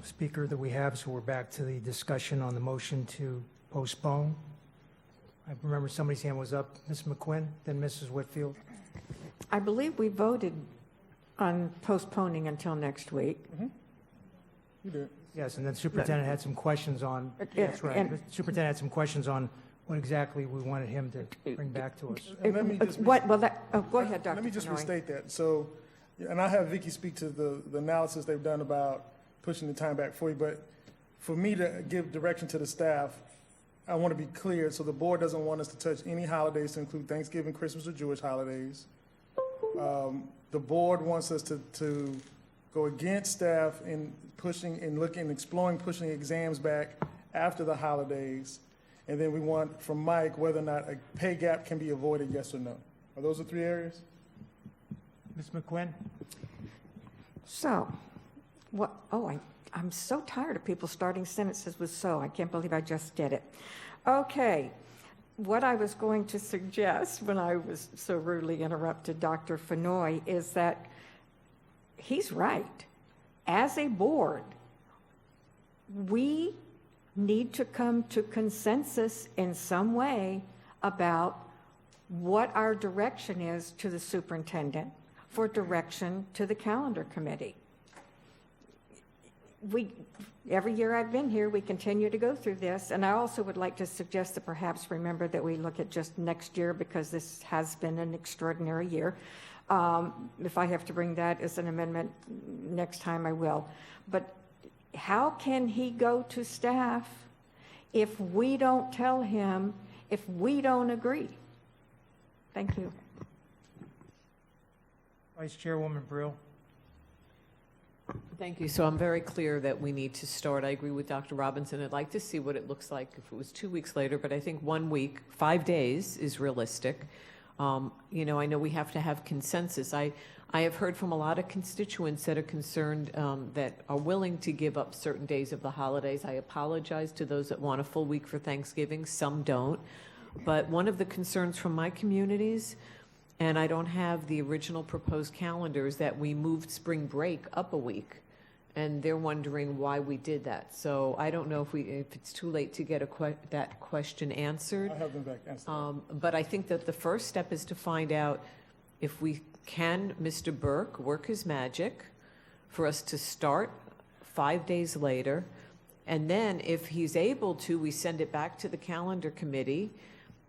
speaker that we have, so we're back to the discussion on the motion to postpone. I remember somebody's hand was up, Ms. McQuinn, then Mrs. Whitfield. I believe we voted on postponing until next week. Mm-hmm. You did. Yes, and then Superintendent had some questions on, that's right. Superintendent had some questions on what exactly we wanted him to bring back to us. And let me just Go ahead, Dr. Let me just Fennoy. restate that. So, and I'll have Vicki speak to the analysis they've done about pushing the time back for you, but for me to give direction to the staff, I want to be clear, so the board doesn't want us to touch any holidays to include Thanksgiving, Christmas, or Jewish holidays. The board wants us to go against staff in pushing and looking, exploring pushing exams back after the holidays. And then we want from Mike whether or not a pay gap can be avoided, yes or no. Are those the three areas? Ms. McQuinn? So, what? Oh, I'm so tired of people starting sentences with so. I can't believe I just did it. Okay. What I was going to suggest when I was so rudely interrupted, Dr. Fennoy, is that he's right. As a board, we need to come to consensus in some way about what our direction is to the superintendent for direction to the calendar committee. Every year I've been here, we continue to go through this, and I also would like to suggest that perhaps remember that we look at just next year because this has been an extraordinary year. If I have to bring that as an amendment next time, I will. But how can he go to staff if we don't tell him, if we don't agree? Thank you. Vice Chairwoman Brill. Thank you. So I'm very clear that we need to start. I agree with Dr. Robinson. I'd like to see what it looks like if it was 2 weeks later, but I think 1 week, 5 days is realistic. You know, I know we have to have consensus. I have heard from a lot of constituents that are concerned that are willing to give up certain days of the holidays. I apologize to those that want a full week for Thanksgiving. Some don't. But one of the concerns from my communities, and I don't have the original proposed calendar, is that we moved spring break up a week. And they're wondering why we did that. So I don't know if it's too late to get that question answered. I have them back answered. But I think that the first step is to find out if we can, Mr. Burke, work his magic for us to start 5 days later. And then if he's able to, we send it back to the calendar committee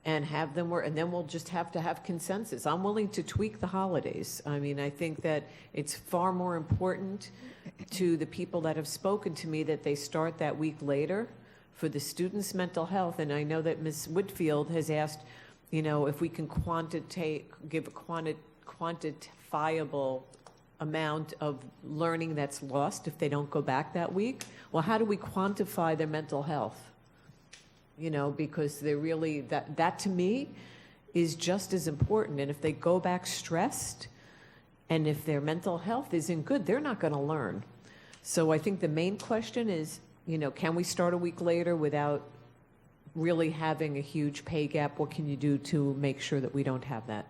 and have them work, and then we'll just have to have consensus. I'm willing to tweak the holidays. I mean, I think that it's far more important to the people that have spoken to me that they start that week later for the students' mental health. And I know that Ms. Whitfield has asked, you know, if we can give a quantifiable amount of learning that's lost if they don't go back that week. Well, how do we quantify their mental health? You know, because they're really, that to me is just as important. And if they go back stressed, and if their mental health isn't good, they're not going to learn. So I think the main question is, you know, can we start a week later without really having a huge pay gap? What can you do to make sure that we don't have that?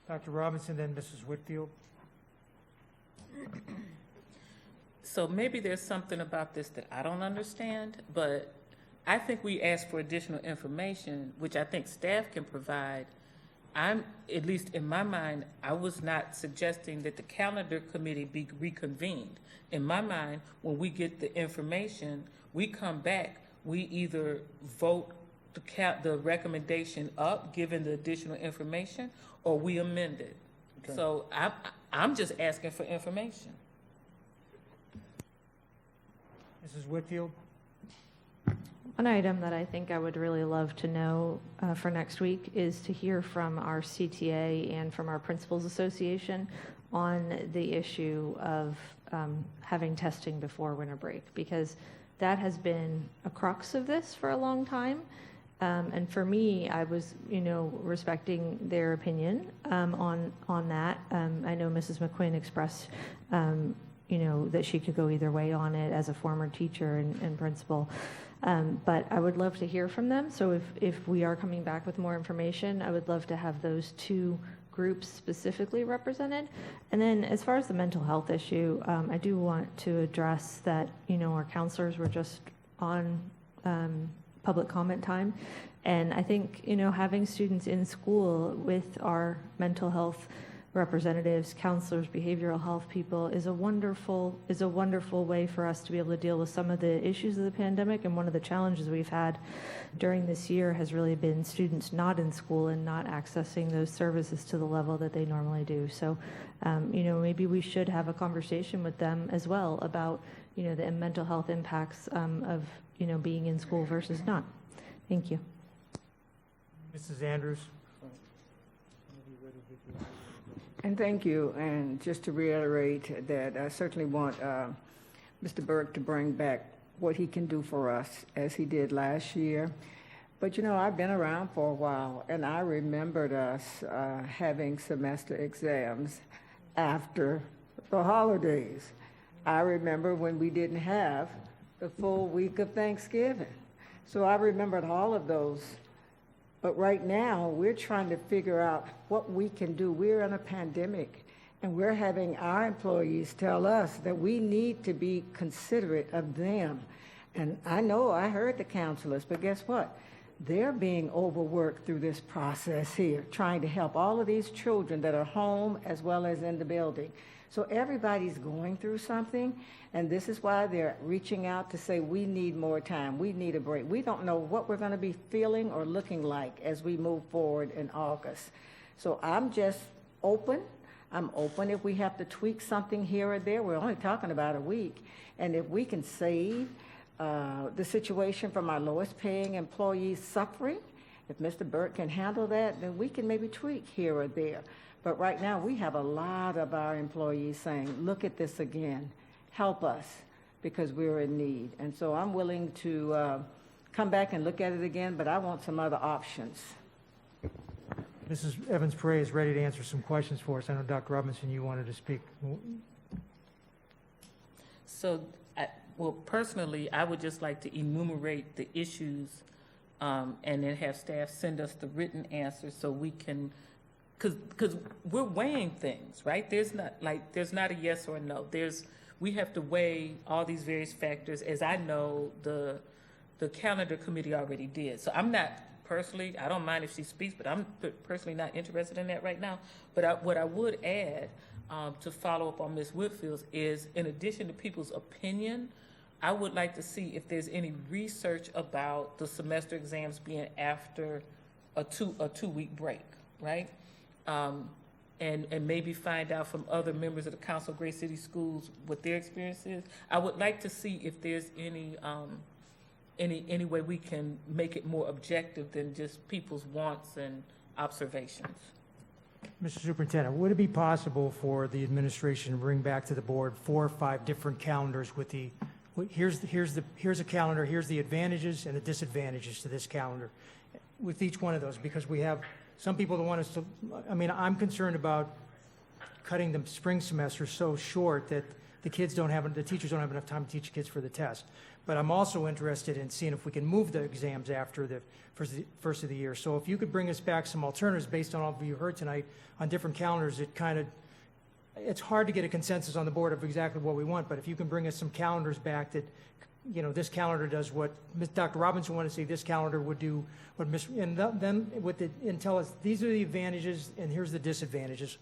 Dr. Robinson, then Mrs. Whitfield. So maybe there's something about this that I don't understand, but I think we asked for additional information, which I think staff can provide. At least in my mind, I was not suggesting that the calendar committee be reconvened. In my mind, when we get the information, we come back, we either vote the recommendation up, given the additional information, or we amend it. Okay. So I'm just asking for information. Mrs. Whitfield? One item that I think I would really love to know for next week is to hear from our CTA and from our Principals Association on the issue of having testing before winter break, because that has been a crux of this for a long time. And for me, I was, you know, respecting their opinion on that. I know Mrs. McQuinn expressed you know, that she could go either way on it as a former teacher and principal. But I would love to hear from them. So if we are coming back with more information, I would love to have those two groups specifically represented. And then as far as the mental health issue, I do want to address that, our counselors were just on public comment time. And I think, having students in school with our mental health representatives, counselors, behavioral health people is a wonderful way for us to be able to deal with some of the issues of the pandemic. And one of the challenges we've had during this year has really been students not in school and not accessing those services to the level that they normally do. So, maybe we should have a conversation with them as well about, the mental health impacts of, being in school versus not. Thank you. Mrs. Andrews? And thank you. And just to reiterate that I certainly want Mr. Burke to bring back what he can do for us as he did last year. But I've been around for a while, and I remembered us having semester exams after the holidays. I remember when we didn't have the full week of Thanksgiving. So I remembered all of those. But right now, we're trying to figure out what we can do. We're in a pandemic, and we're having our employees tell us that we need to be considerate of them. And I know I heard the counselors, but guess what? They're being overworked through this process here, trying to help all of these children that are home as well as in the building. So everybody's going through something, and this is why they're reaching out to say, we need more time, we need a break. We don't know what we're going to be feeling or looking like as we move forward in August. So I'm just open. I'm open if we have to tweak something here or there. We're only talking about a week. And if we can save the situation from our lowest paying employees suffering, if Mr. Burke can handle that, then we can maybe tweak here or there. But right now, we have a lot of our employees saying, look at this again, help us, because we're in need. And so I'm willing to come back and look at it again, but I want some other options. Mrs. Evans-Perret is ready to answer some questions for us. I know, Dr. Robinson, you wanted to speak. So, personally, I would just like to enumerate the issues and then have staff send us the written answers so we can, because we're weighing things, right? There's not a yes or a no. We have to weigh all these various factors, as I know the calendar committee already did. So I'm not personally, I don't mind if she speaks, but I'm personally not interested in that right now. But what I would add to follow up on Ms. Whitfield's is, in addition to people's opinion, I would like to see if there's any research about the semester exams being after a two-week break, right? And maybe find out from other members of the Council of Great City Schools what their experience is. I would like to see if there's any way we can make it more objective than just people's wants and observations. Mr. Superintendent, would it be possible for the administration to bring back to the board 4 or 5 different calendars with here's a calendar, here's the advantages and the disadvantages to this calendar with each one of those? Because we have some people that want us to, I'm concerned about cutting the spring semester so short that the teachers don't have enough time to teach kids for the test. But I'm also interested in seeing if we can move the exams after the first of the year. So if you could bring us back some alternatives based on all you heard tonight on different calendars, it's hard to get a consensus on the board of exactly what we want. But if you can bring us some calendars back that, this calendar does what Dr. Robinson wanted to see, this calendar would do what and tell us these are the advantages and here's the disadvantages.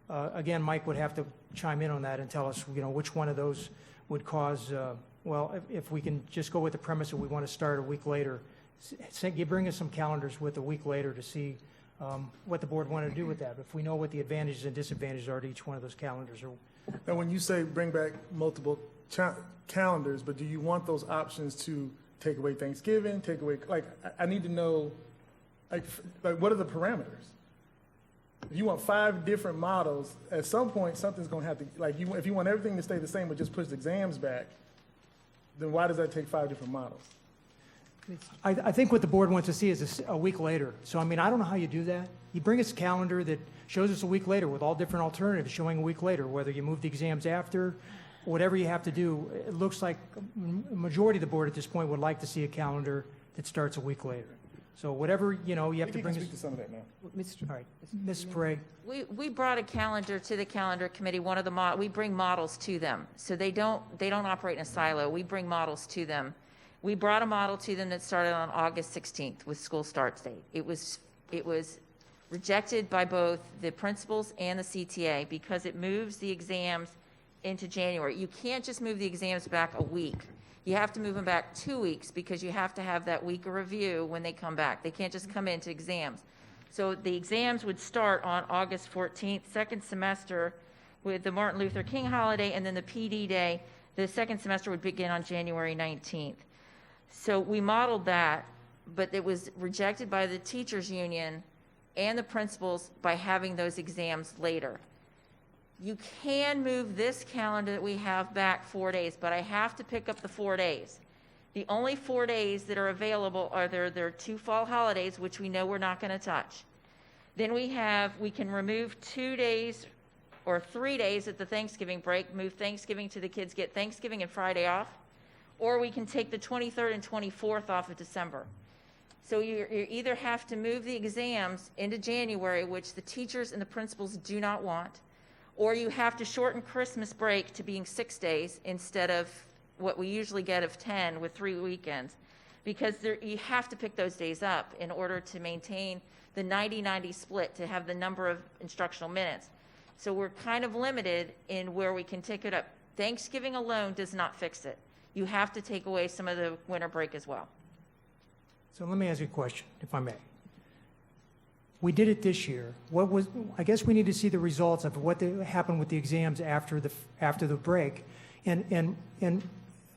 Again, Mike would have to chime in on that and tell us, which one of those would cause, if we can just go with the premise that we want to start a week later, bring us some calendars with a week later to see what the board wanted to do with that. If we know what the advantages and disadvantages are to each one of those calendars. And when you say bring back multiple calendars, but do you want those options to take away Thanksgiving, I need to know, what are the parameters? If you want 5 different models, at some point, something's going to have to, if you want everything to stay the same but just push the exams back, then why does that take 5 different models? I think what the board wants to see is a week later. So, I don't know how you do that. You bring us a calendar that shows us a week later with all different alternatives showing a week later, whether you move the exams after, whatever you have to do. It looks like a majority of the board at this point would like to see a calendar that starts a week later. So whatever, you know, you have to Vicky bring can us, speak to some of that now. Mr. all right, Ms. Spray. We brought a calendar to the calendar committee, one of the, we bring models to them. So they don't operate in a silo. We bring models to them. We brought a model to them that started on August 16th with school start date. It was rejected by both the principals and the CTA because it moves the exams into January. You can't just move the exams back a week. You have to move them back 2 weeks because you have to have that week of review when they come back. They can't just come into exams. So the exams would start on August 14th, second semester with the Martin Luther King holiday, and then the PD day. The second semester would begin on January 19th. So we modeled that, but it was rejected by the teachers union and the principals by having those exams later. You can move this calendar that we have back 4 days, but I have to pick up the 4 days. The only 4 days that are available are their 2 fall holidays, which we know we're not going to touch. Then we can remove 2 days or 3 days at the Thanksgiving break, move Thanksgiving to the kids, get Thanksgiving and Friday off, or we can take the 23rd and 24th off of December. So you either have to move the exams into January, which the teachers and the principals do not want, or you have to shorten Christmas break to being 6 days instead of what we usually get of 10 with 3 weekends, because you have to pick those days up in order to maintain the 90-90 split to have the number of instructional minutes. So we're kind of limited in where we can take it up. Thanksgiving alone does not fix it. You have to take away some of the winter break as well. So let me ask you a question, if I may. We did it this year. I guess we need to see the results of what happened with the exams after the break. And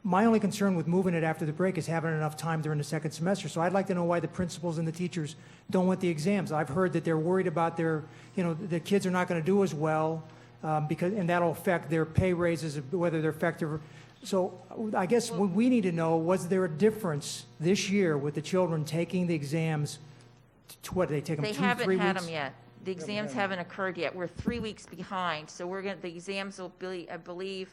my only concern with moving it after the break is having enough time during the second semester. So I'd like to know why the principals and the teachers don't want the exams. I've heard that they're worried about the kids are not going to do as well and that'll affect their pay raises, whether they're effective. So I guess what we need to know, was there a difference this year with the children taking the exams? What, they take them 2-3 weeks? They haven't had them yet. The exams haven't occurred yet. We're 3 weeks behind, so the exams will be, I believe,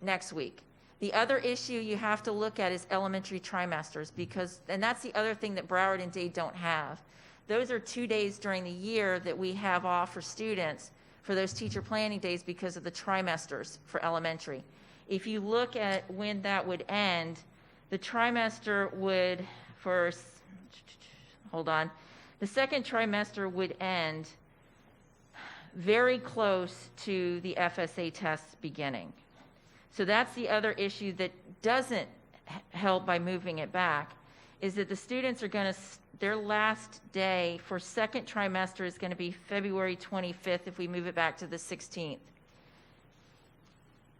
next week. The other issue you have to look at is elementary trimesters, and that's the other thing that Broward and Dade don't have. Those are 2 days during the year that we have off for students for those teacher planning days because of the trimesters for elementary. If you look at when that would end, the trimester would the second trimester would end very close to the FSA tests beginning. So that's the other issue that doesn't help by moving it back, is that the students are their last day for second trimester is going to be February 25th if we move it back to the 16th.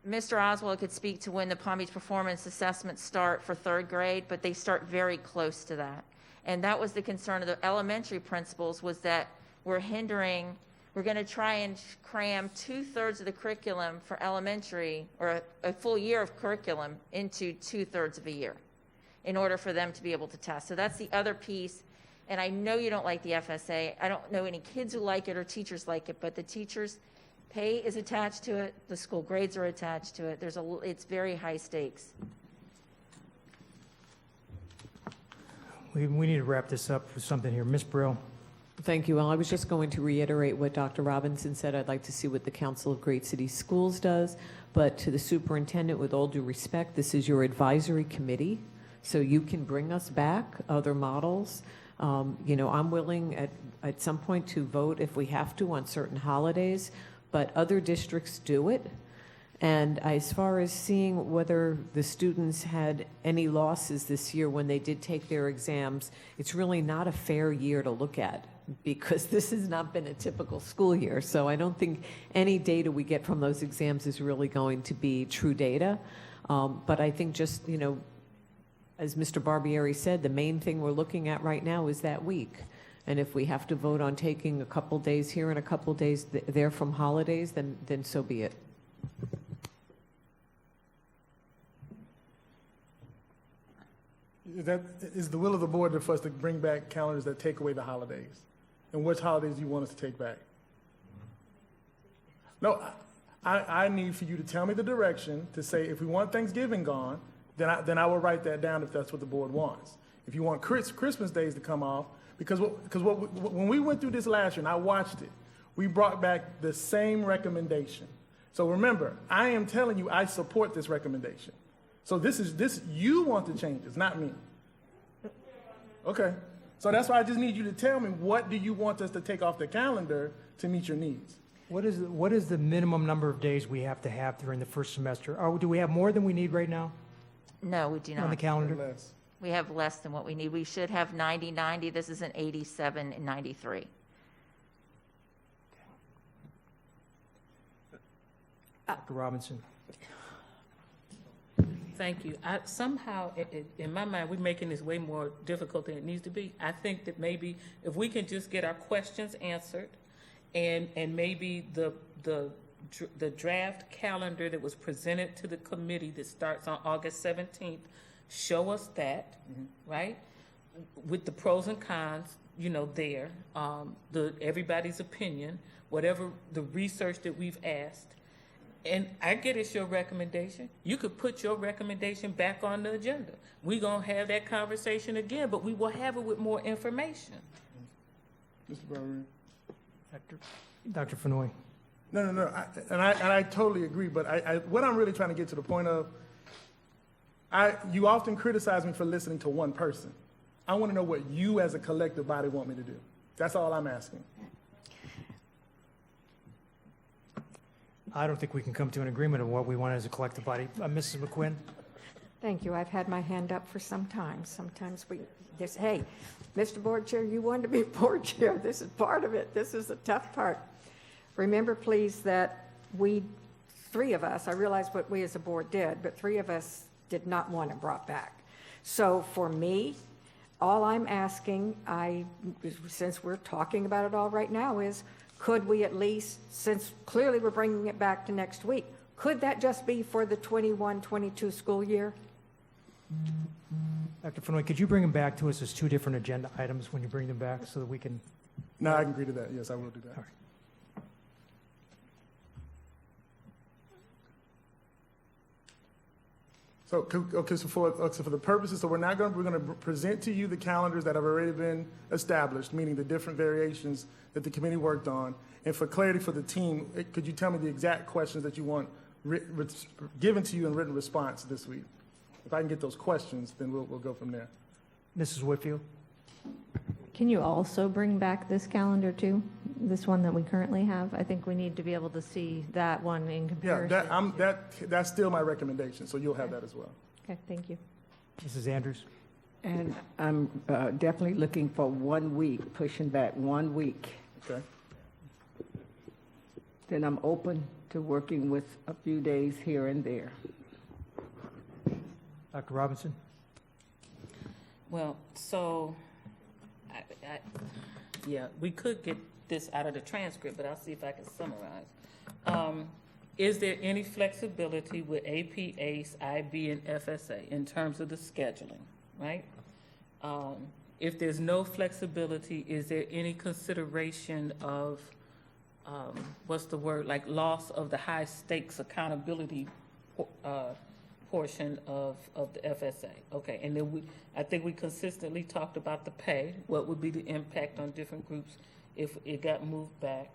Mr. Oswald could speak to when the Palm Beach performance assessments start for 3rd grade, but they start very close to that. And that was the concern of the elementary principals, was that we're going to try and cram 2/3 of the curriculum for elementary, or a full year of curriculum, into 2/3 of a year in order for them to be able to test. So that's the other piece. And I know you don't like the FSA. I don't know any kids who like it or teachers like it, but the teachers' pay is attached to it. The school grades are attached to it. It's very high stakes. We need to wrap this up with something here. Ms. Brill. Thank you. Well, I was just going to reiterate what Dr. Robinson said. I'd like to see what the Council of Great City Schools does. But to the superintendent, with all due respect, this is your advisory committee, so you can bring us back other models. I'm willing at some point to vote if we have to on certain holidays, but other districts do it. And as far as seeing whether the students had any losses this year when they did take their exams, it's really not a fair year to look at, because this has not been a typical school year. So I don't think any data we get from those exams is really going to be true data. But I think just, as Mr. Barbieri said, the main thing we're looking at right now is that week. And if we have to vote on taking a couple days here and a couple days there from holidays, then so be it. Is the will of the board for us to bring back calendars that take away the holidays? And which holidays do you want us to take back? No, I need for you to tell me the direction to say, if we want Thanksgiving gone, then I will write that down if that's what the board wants. If you want Christmas days to come off, because when we went through this last year, and I watched it, we brought back the same recommendation. So remember, I am telling you, I support this recommendation. So you want the changes, not me. Okay. So that's why I just need you to tell me, what do you want us to take off the calendar to meet your needs? What is the minimum number of days we have to have during the first semester? Or do we have more than we need right now No, we do on the not. calendar? Less. We have less than what we need. We should have 90. This is an 87 and 93. Dr. Robinson. Thank you. Somehow, in my mind, we're making this way more difficult than it needs to be. I think that maybe if we can just get our questions answered, and maybe the draft calendar that was presented to the committee that starts on August 17th, show us that, right? With the pros and cons, there, everybody's opinion, whatever the research that we've asked. And I get it's your recommendation. You could put your recommendation back on the agenda. We're going to have that conversation again, but we will have it with more information. Mr. Barber. Dr. Fenoy. No. I totally agree. But what I'm really trying to get to the point of, you often criticize me for listening to one person. I want to know what you as a collective body want me to do. That's all I'm asking. I don't think we can come to an agreement on what we want as a collective body. Mrs. McQuinn? Thank you. I've had my hand up for some time. Sometimes we just, hey, Mr. Board Chair, you wanted to be board chair. This is part of it. This is the tough part. Remember, please, that three of us, I realize what we as a board did, but three of us did not want it brought back. So for me, all I'm asking, since we're talking about it all right now, is could we at least, since clearly we're bringing it back to next week, could that just be for the 21-22 school year? Dr. Fenoy, could you bring them back to us as two different agenda items when you bring them back so that we can? No, I can agree to that. Yes, I will do that. All right. So, okay, so for the purposes, so we're going to present to you the calendars that have already been established, meaning the different variations that the committee worked on. And for clarity for the team, could you tell me the exact questions that you want given to you in written response this week? If I can get those questions, then we'll go from there. Mrs. Whitfield? Can you also bring back this calendar too? This one that we currently have? I think we need to be able to see that one in comparison. Yeah, that's still my recommendation, so you'll have that as well. Okay, thank you. Mrs. Andrews? And I'm definitely looking for 1 week, pushing back 1 week. Okay. Then I'm open to working with a few days here and there. Dr. Robinson? Well, so, yeah, we could get this out of the transcript, but I'll see if I can summarize. Is there any flexibility with AP, ACE, IB, and FSA in terms of the scheduling, right? If there's no flexibility, is there any consideration of, like loss of the high stakes accountability portion of the FSA? Okay, and then I think we consistently talked about the pay. What would be the impact on different groups if it got moved back?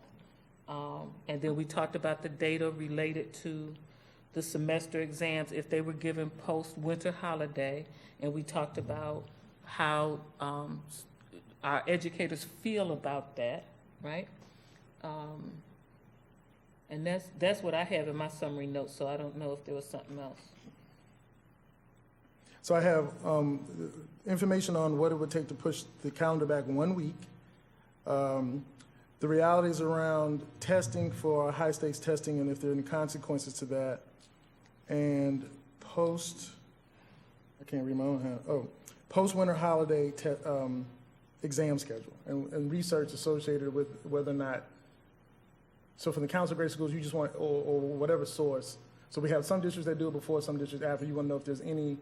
And then we talked about the data related to the semester exams if they were given post-winter holiday, and we talked about how our educators feel about that, right? And that's what I have in my summary notes, so I don't know if there was something else. So I have information on what it would take to push the calendar back 1 week. The realities around testing for high-stakes testing and if there are any consequences to that. And I can't read my own hand. Post-winter holiday exam schedule and research associated with whether or not, so for the council grade schools, you just want, or whatever source. So we have some districts that do it before, some districts after. You want to know if there's any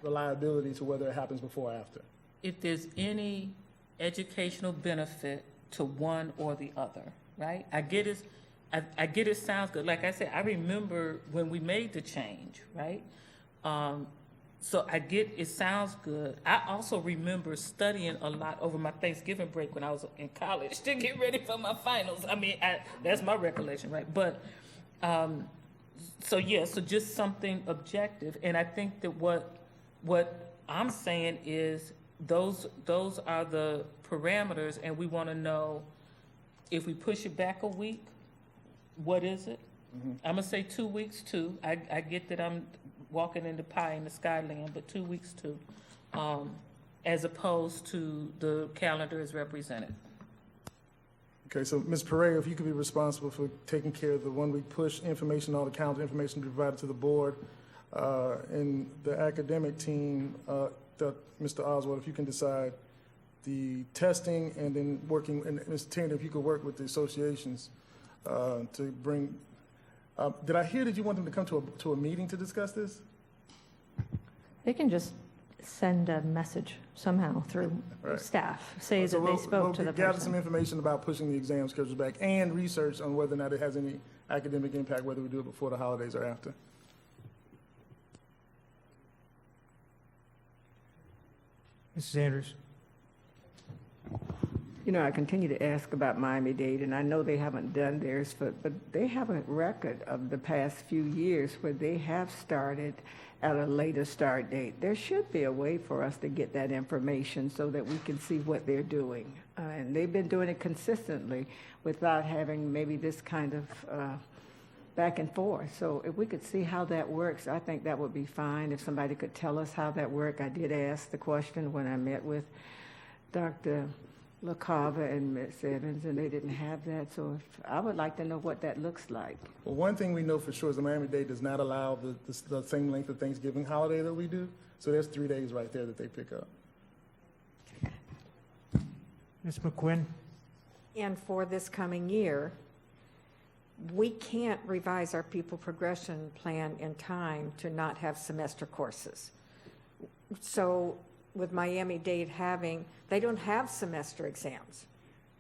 reliability to whether it happens before or after. If there's any educational benefit to one or the other, right? I get it sounds good. Like I said, I remember when we made the change, right? So I get, it sounds good. I also remember studying a lot over my Thanksgiving break when I was in college to get ready for my finals. I mean, that's my recollection, right? But, so yeah, so just something objective. And I think that what I'm saying is those are the parameters, and we want to know if we push it back a week, what is it? I'm gonna say 2 weeks too. I get that I'm walking into pie in the sky land, but 2 weeks too, as opposed to the calendar as represented. Okay, so Ms. Pereira, if you could be responsible for taking care of the 1 week push information, all the calendar information to be provided to the board, and the academic team, Mr. Oswald, if you can decide the testing, and then working, and Ms. Taylor, if you could work with the associations to bring. Did I hear that you want them to come to a meeting to discuss this? They can just send a message somehow through Right. staff, say So that they spoke to the gather some person. information about pushing the exam schedules back, and research on whether or not it has any academic impact, whether we do it before the holidays or after. Mrs. Andrews? You know, I continue to ask about Miami-Dade, and I know they haven't done theirs, but they have a record of the past few years where they have started at a later start date. There should be a way for us to get that information so that we can see what they're doing. And they've been doing it consistently without having maybe this kind of back and forth. So if we could see how that works, I think that would be fine. If somebody could tell us how that worked. I did ask the question when I met with Dr. LaCava and Ms. Evans, and they didn't have that. So I would like to know what that looks like. Well, one thing we know for sure is the Miami-Dade does not allow the same length of Thanksgiving holiday that we do. So there's 3 days right there that they pick up. Ms. McQuinn? And for this coming year, we can't revise our pupil progression plan in time to not have semester courses. So with Miami-Dade they don't have semester exams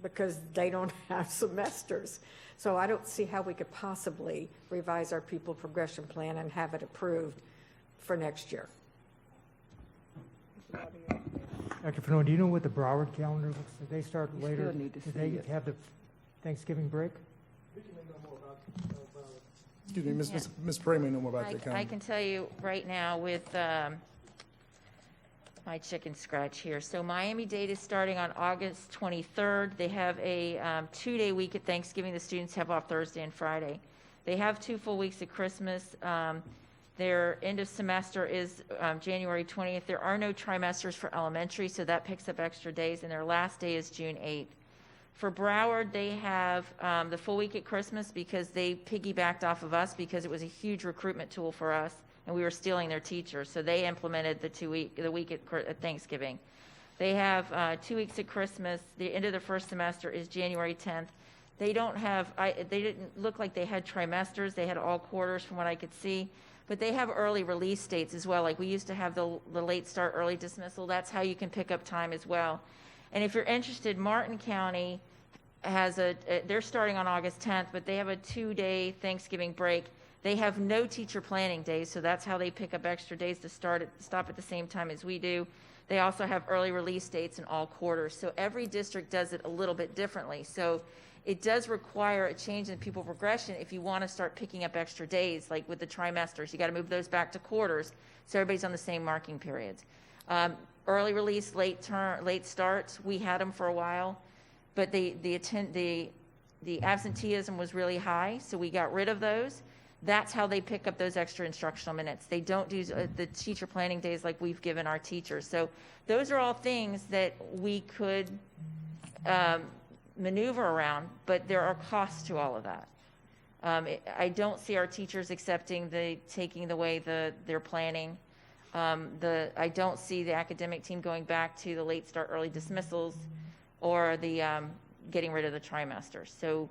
because they don't have semesters. So I don't see how we could possibly revise our pupil progression plan and have it approved for next year. Dr. Fano, do you know what the Broward calendar looks like? They start You later? still need to Do see they it. have the Thanksgiving break? Excuse me, Ms. Pereira may know more about that I calendar. can tell you right now with my chicken scratch here. So Miami-Dade is starting on August 23rd. They have a 2-day week at Thanksgiving. The students have off Thursday and Friday. They have 2 full weeks at Christmas. Their end of semester is January 20th. There are no trimesters for elementary, so that picks up extra days, and their last day is June 8th. For Broward, they have the full week at Christmas because they piggybacked off of us because it was a huge recruitment tool for us, and we were stealing their teachers. So they implemented the week at Thanksgiving. They have 2 weeks at Christmas. The end of their first semester is January 10th. They don't have, they didn't look like they had trimesters. They had all quarters from what I could see. But they have early release dates as well. Like we used to have the late start, early dismissal. That's how you can pick up time as well. And if you're interested, Martin County has they're starting on August 10th, but they have a 2-day Thanksgiving break. They have no teacher planning days, so that's how they pick up extra days to stop at the same time as we do. They also have early release dates in all quarters. So every district does it a little bit differently. So it does require a change in pupil progression if you want to start picking up extra days, like with the trimesters. You got to move those back to quarters so everybody's on the same marking periods. Early release, late starts, we had them for a while, but the absenteeism was really high, so we got rid of those. That's how they pick up those extra instructional minutes. They don't do the teacher planning days like we've given our teachers. So those are all things that we could maneuver around, but there are costs to all of that. I don't see our teachers taking away their planning. I don't see the academic team going back to the late start, early dismissals, or the getting rid of the trimester. So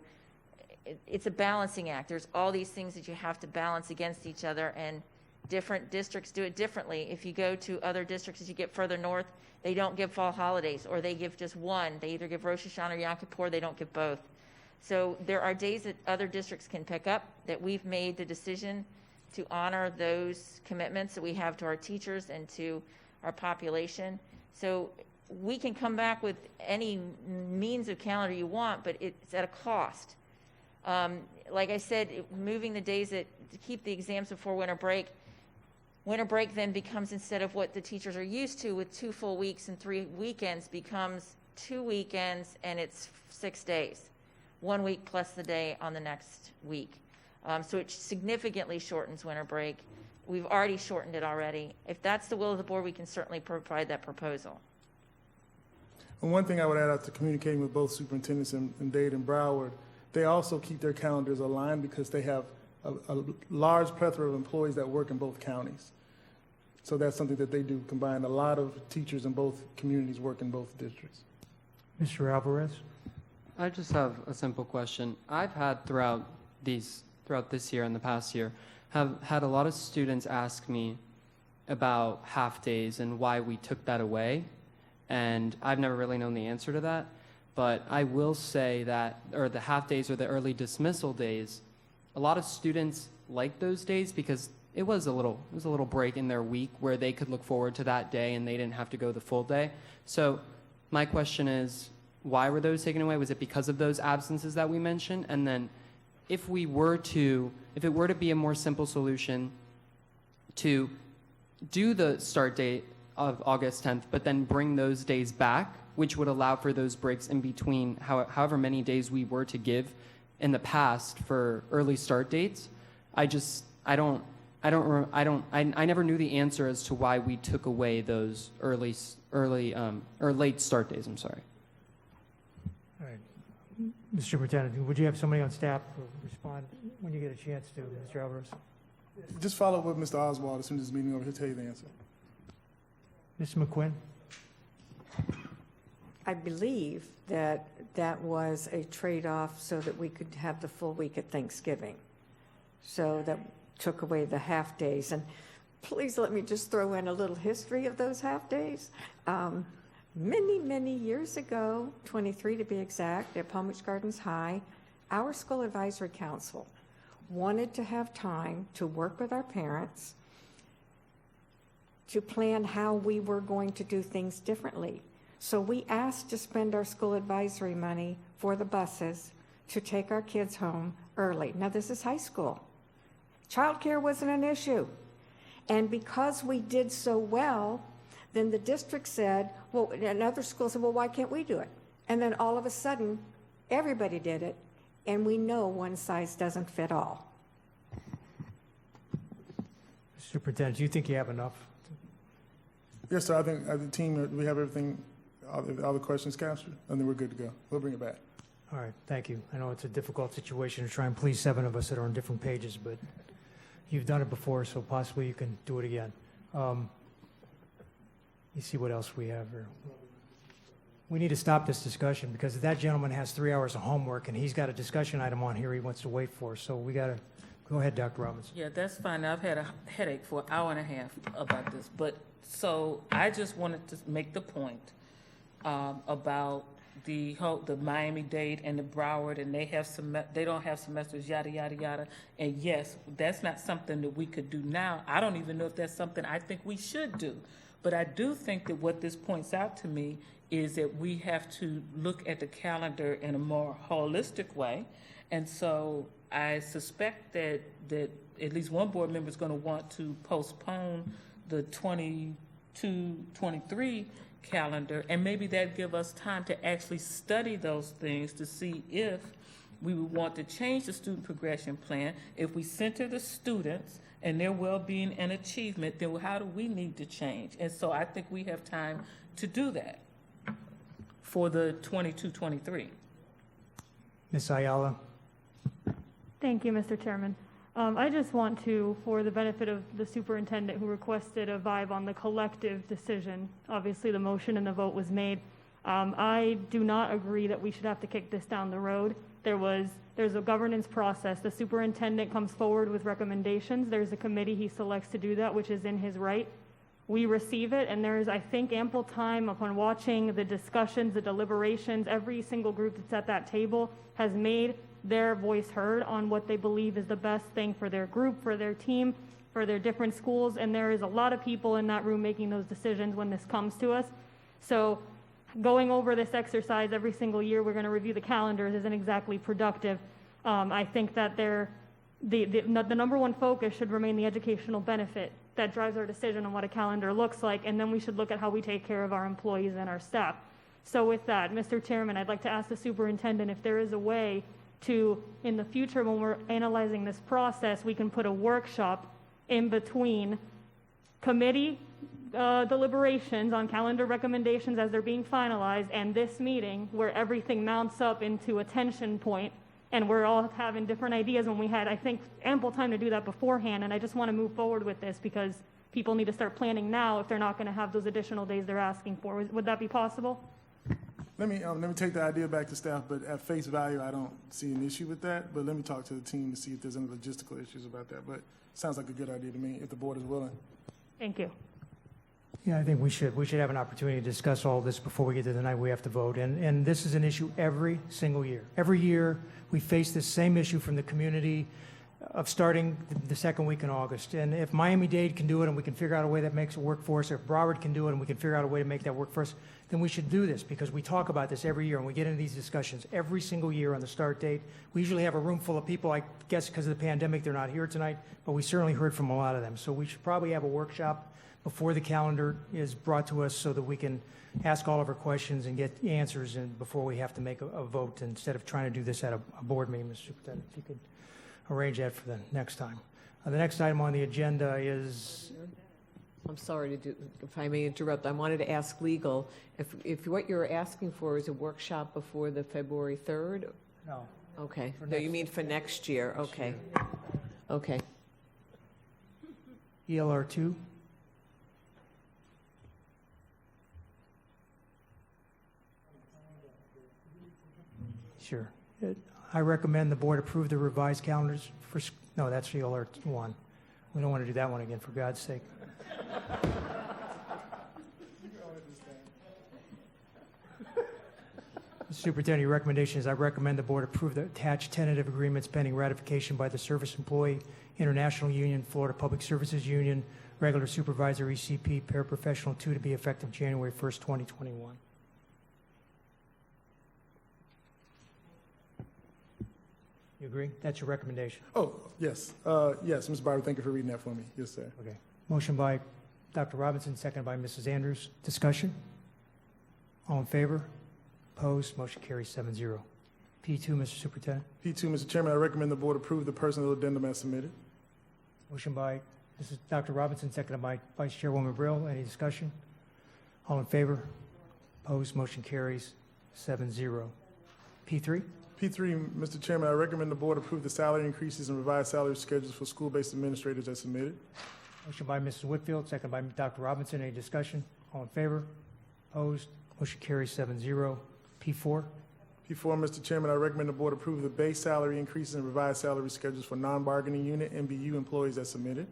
it's a balancing act. There's all these things that you have to balance against each other, and different districts do it differently. If you go to other districts as you get further north, they don't give fall holidays, or they give just one. They either give Rosh Hashanah or Yom Kippur. They don't give both. So there are days that other districts can pick up that we've made the decision to honor those commitments that we have to our teachers and to our population. So we can come back with any means of calendar you want, but it's at a cost. Like I said, moving the days to keep the exams before winter break then becomes, instead of what the teachers are used to with 2 full weeks and 3 weekends, becomes 2 weekends and it's 6 days. 1 week plus the day on the next week. So it significantly shortens winter break. We've already shortened it already. If that's the will of the board, we can certainly provide that proposal. And one thing I would add after communicating with both superintendents in Dade and Broward, they also keep their calendars aligned because they have a large plethora of employees that work in both counties. So that's something that they do, combine a lot of teachers in both communities work in both districts. Mr. Alvarez? I just have a simple question. I've had throughout this year and the past year, have had a lot of students ask me about half days and why we took that away. And I've never really known the answer to that. But I will say that, or the half days or the early dismissal days, a lot of students like those days because it was a little break in their week where they could look forward to that day and they didn't have to go the full day. So my question is, why were those taken away? Was it because of those absences that we mentioned? And then if it were to be a more simple solution to do the start date of August 10th, but then bring those days back, which would allow for those breaks in between however many days we were to give in the past for early start dates, I never knew the answer as to why we took away those early or late start days. I'm sorry. All right. Mr. Superintendent, would you have somebody on staff respond when you get a chance to, Mr. Alvarez? Just follow up with Mr. Oswald as soon as this meeting over. He'll tell you the answer. Mr. McQuinn? I believe that was a trade-off so that we could have the full week at Thanksgiving. So that took away the half days. And please let me just throw in a little history of those half days. Many, many years ago, 23 to be exact, at Palm Beach Gardens High, our school advisory council wanted to have time to work with our parents to plan how we were going to do things differently. So we asked to spend our school advisory money for the buses to take our kids home early. Now, this is high school. Childcare wasn't an issue. And because we did so well, then the district said, well, and other schools said, well, why can't we do it? And then all of a sudden, everybody did it, and we know one size doesn't fit all. Superintendent, do you think you have enough? Yes, sir. I think as a team, we have everything, all the questions captured, and then we're good to go. We'll bring it back. All right, thank you. I know it's a difficult situation to try and please 7 of us that are on different pages, but you've done it before, so possibly you can do it again. You see what else we have here. We need to stop this discussion because that gentleman has 3 hours of homework and he's got a discussion item on here he wants to wait for. So we got to go ahead, Dr. Robinson. Yeah, that's fine. I've had a headache for an hour and a half about this. But so I just wanted to make the point about the Miami-Dade and the Broward, and they don't have semesters, yada, yada, yada. And yes, that's not something that we could do now. I don't even know if that's something I think we should do. But I do think that what this points out to me is that we have to look at the calendar in a more holistic way. And so I suspect that at least one board member is going to want to postpone the 22-23 calendar, and maybe that give us time to actually study those things to see if we would want to change the student progression plan. If we center the students and their well-being and achievement, then how do we need to change? And so I think we have time to do that for the 22-23. Ms. Ayala? Thank you, Mr. Chairman. I just want to, for the benefit of the superintendent who requested a vibe on the collective decision, obviously the motion and the vote was made. I do not agree that we should have to kick this down the road. There's a governance process. The superintendent comes forward with recommendations. There's a committee he selects to do that, which is in his right. We receive it, and there is, I think, ample time upon watching the discussions, the deliberations. Every single group that's at that table has made their voice heard on what they believe is the best thing for their group, for their team, for their different schools, and there is a lot of people in that room making those decisions when this comes to us. So going over this exercise every single year, we're going to review the calendars, isn't exactly productive. I think that the number one focus should remain the educational benefit that drives our decision on what a calendar looks like, and then we should look at how we take care of our employees and our staff. So with that, Mr. Chairman, I'd like to ask the superintendent if there is a way to, in the future when we're analyzing this process, we can put a workshop in between committee deliberations on calendar recommendations as they're being finalized and this meeting where everything mounts up into a tension point and we're all having different ideas when we had, I think, ample time to do that beforehand. And I just want to move forward with this because people need to start planning now if they're not going to have those additional days they're asking for. Would that be possible? Let me take the idea back to staff, but at face value, I don't see an issue with that. But let me talk to the team to see if there's any logistical issues about that. But it sounds like a good idea to me if the board is willing. Thank you. Yeah, I think we should have an opportunity to discuss all this before we get to the night we have to vote. And this is an issue every single year. Every year, we face this same issue from the community of starting the second week in August. And if Miami-Dade can do it and we can figure out a way that makes it work for us, or if Broward can do it and we can figure out a way to make that work for us, then we should do this because we talk about this every year and we get into these discussions every single year on the start date. We usually have a room full of people. I guess because of the pandemic, they're not here tonight, but we certainly heard from a lot of them. So we should probably have a workshop before the calendar is brought to us so that we can ask all of our questions and get answers and before we have to make a vote instead of trying to do this at a board meeting, Mr. Superintendent. If you could arrange that for the next time. The next item on the agenda is... I'm sorry to do, if I may interrupt, I wanted to ask legal, if what you're asking for is a workshop before the February 3rd? No. Okay, no, you mean for next year, okay. Okay. ELR 2. Sure. I recommend the board approve the revised calendars for, no, that's ELR 1. We don't want to do that one again, for God's sake. Superintendent, your recommendation is I recommend the board approve the attached tentative agreements pending ratification by the Service Employee International Union, Florida Public Services Union, regular supervisor ECP, Paraprofessional 2 to be effective January 1st, 2021. You agree? That's your recommendation? Oh, yes. Yes, Ms. Barber, thank you for reading that for me. Yes, sir. Okay. Motion by Dr. Robinson, seconded by Mrs. Andrews. Discussion? All in favor? Opposed? Motion carries 7-0. P2, Mr. Superintendent. P2, Mr. Chairman, I recommend the board approve the personnel addendum as submitted. Motion by Mrs. Dr. Robinson, seconded by Vice Chairwoman Brill. Any discussion? All in favor? Opposed? Motion carries 7-0. P3? P3, Mr. Chairman, I recommend the board approve the salary increases and revised salary schedules for school-based administrators as submitted. Motion by Mrs. Whitfield, seconded by Dr. Robinson. Any discussion? All in favor? Opposed? Motion carries 7-0. P4? P4, Mr. Chairman, I recommend the board approve the base salary increases and revised salary schedules for non-bargaining unit MBU employees as submitted.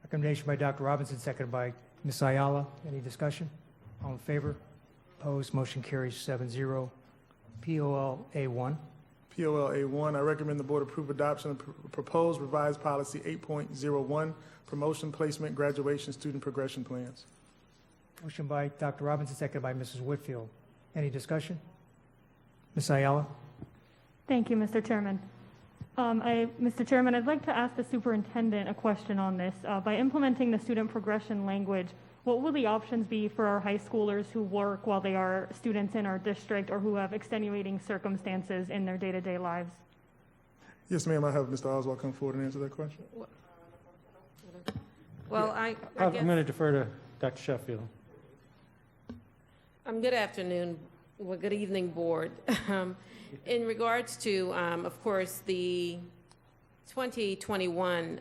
Recommendation by Dr. Robinson, seconded by Ms. Ayala. Any discussion? All in favor? Opposed? Motion carries 7-0. POL A1. POL A1, I recommend the board approve adoption of proposed revised policy 8.01, promotion, placement, graduation, student progression plans. Motion by Dr. Robinson, seconded by Mrs. Whitfield. Any discussion? Ms. Ayala? Thank you, Mr. Chairman. Mr. Chairman, I'd like to ask the superintendent a question on this. By implementing the student progression language, what will the options be for our high schoolers who work while they are students in our district or who have extenuating circumstances in their day-to-day lives? Yes, ma'am, I have Mr. Oswald come forward and answer that question. Well, I'm going to defer to Dr. Sheffield. Good afternoon, well, good evening, board. In regards to, of course, the 2021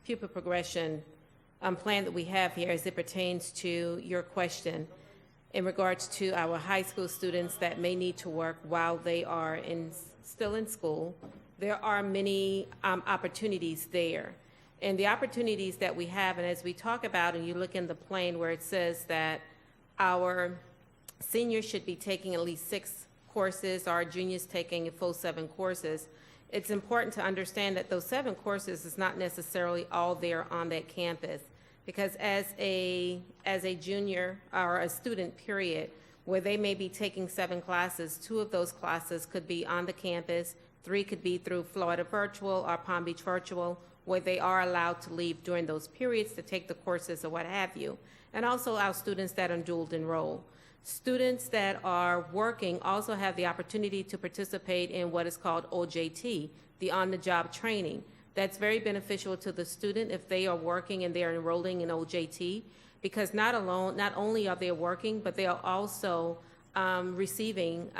pupil progression plan that we have here as it pertains to your question in regards to our high school students that may need to work while they are still in school, there are many opportunities there. And the opportunities that we have, and as we talk about, and you look in the plan where it says that our seniors should be taking at least 6 courses, our juniors taking a full 7 courses, it's important to understand that those 7 courses is not necessarily all there on that campus. Because as a junior or a student, period, where they may be taking 7 classes, 2 of those classes could be on the campus, 3 could be through Florida Virtual or Palm Beach Virtual, where they are allowed to leave during those periods to take the courses or what have you. And also our students that are dual enroll. Students that are working also have the opportunity to participate in what is called OJT, the on-the-job training. That's very beneficial to the student if they are working and they are enrolling in OJT, because not only are they working, but they are also receiving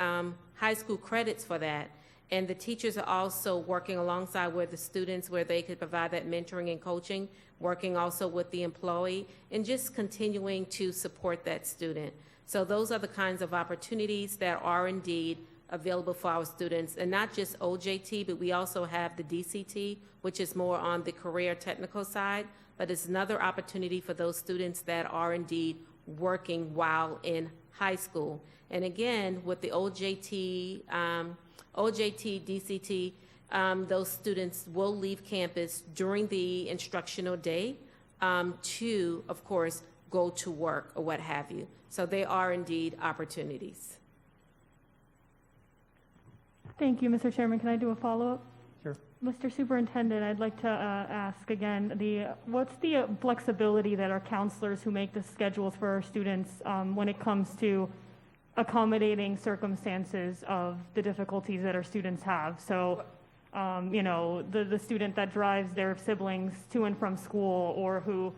high school credits for that. And the teachers are also working alongside with the students where they could provide that mentoring and coaching, working also with the employee, and just continuing to support that student. So those are the kinds of opportunities that are indeed available for our students, and not just OJT, but we also have the DCT, which is more on the career technical side, but it's another opportunity for those students that are indeed working while in high school. And again, with the OJT, DCT, those students will leave campus during the instructional day to, of course, go to work or what have you. So they are indeed opportunities. Thank you, Mr. Chairman. Can I do a follow-up? Sure. Mr. Superintendent, I'd like to ask again, what's the flexibility that our counselors who make the schedules for our students when it comes to accommodating circumstances of the difficulties that our students have? So, the student that drives their siblings to and from school, or who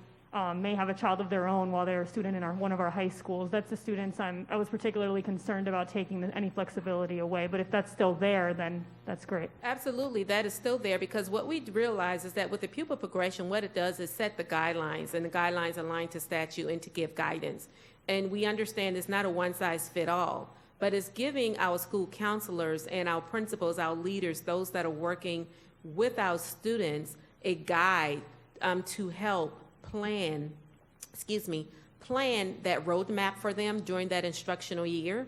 may have a child of their own while they're a student in one of our high schools. That's the students I was particularly concerned about taking any flexibility away. But if that's still there, then that's great. Absolutely, that is still there, because what we realize is that with the pupil progression, what it does is set the guidelines, and the guidelines align to statute and to give guidance. And we understand it's not a one-size-fits-all, but it's giving our school counselors and our principals, our leaders, those that are working with our students, a guide to help plan that roadmap for them during that instructional year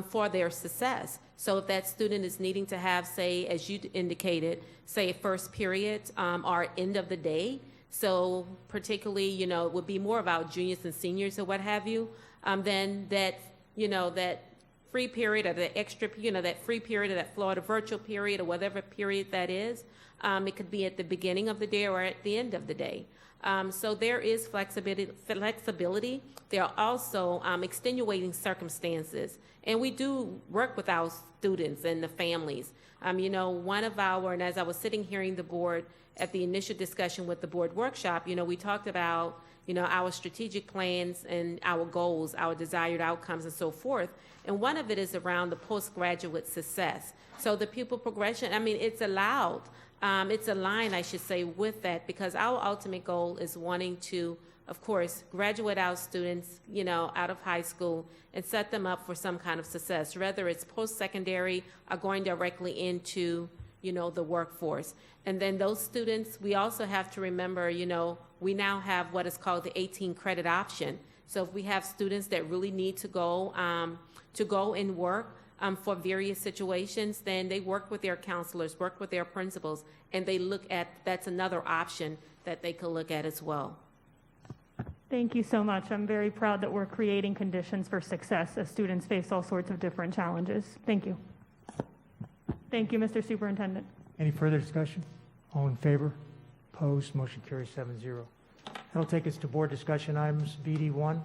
for their success. So if that student is needing to have, say, as you indicated, say a first period or end of the day, so particularly, it would be more about juniors and seniors or what have you, then that, that free period or the extra, that free period or that Florida virtual period or whatever period that is, it could be at the beginning of the day or at the end of the day. So there is flexibility. There are also extenuating circumstances. And we do work with our students and the families. One of our, and as I was sitting hearing the board at the initial discussion with the board workshop, we talked about, our strategic plans and our goals, our desired outcomes and so forth. And one of it is around the postgraduate success. So the pupil progression, it's allowed. It's aligned, I should say, with that, because our ultimate goal is wanting to, of course, graduate our students, out of high school and set them up for some kind of success, whether it's post-secondary or going directly into, the workforce. And then those students, we also have to remember, we now have what is called the 18 credit option. So if we have students that really need to go and work, for various situations, then they work with their counselors, work with their principals, and they look at, that's another option that they could look at as well. Thank you so much. I'm very proud that we're creating conditions for success as students face all sorts of different challenges. Thank you. Thank you, Mr. Superintendent. Any further discussion? All in favor? Opposed? Motion carries 7-0. That'll take us to board discussion items. BD1.